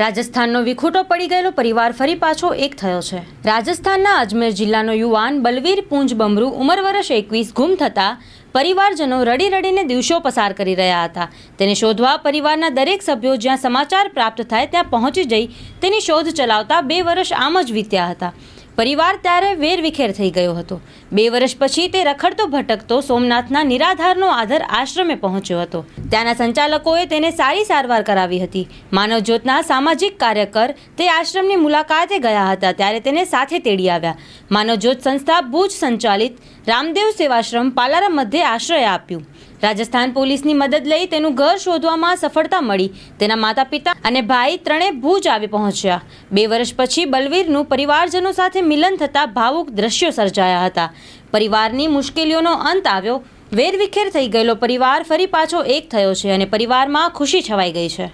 રાજસ્થાનનો વિખૂટો પડી ગયેલો પરિવાર ફરી પાછો એક થયો છે। રાજસ્થાનના અજમેર જિલ્લાનો યુવાન બલવીર પૂંજ બમરૂ ઉંમર વર્ષ 21 ગુમ થતા પરિવારજનો રડી રડીને દિવસો પસાર કરી રહ્યા હતા। તેને શોધવા પરિવારના દરેક સભ્યો જ્યાં સમાચાર પ્રાપ્ત થાય ત્યાં પહોંચી જઈ તેની શોધ ચલાવતા 2 વર્ષ આમ જ વીત્યા હતા। પરિવાર ત્યારે વેરવિખેર થઈ ગયો હતો। 2 વર્ષ પછી તે રખડતો ભટકતો સોમનાથના નિરાધારનો આધાર આશ્રમે પહોંચ્યો હતો। ત્યાંના સંચાલકોએ તેને સારી સારવાર કરાવી હતી। માનવજ્યોતના સામાજિક કાર્યકર તે આશ્રમની મુલાકાતે ગયા હતા ત્યારે તેને સાથે તેડી આવ્યા। માનવજ્યોત સંસ્થા ભુજ સંચાલિત રામદેવ સેવાશ્રમ પાલારા મધ્યે આશ્રય આપ્યું। રાજસ્થાન પોલીસની મદદ લઈ તેનું ઘર શોધવામાં સફળતા મળી। તેના માતા પિતા અને ભાઈ ત્રણે ભુજ આવી પહોંચ્યા। 2 વર્ષ પછી બલવીરનું પરિવારજનો સાથે મિલન થતાં ભાવુક દ્રશ્યો સર્જાયા હતા। પરિવારની મુશ્કેલીઓનો અંત આવ્યો। વેરવિખેર થઈ ગયેલો પરિવાર ફરી પાછો એક થયો છે અને પરિવારમાં ખુશી છવાઈ ગઈ છે।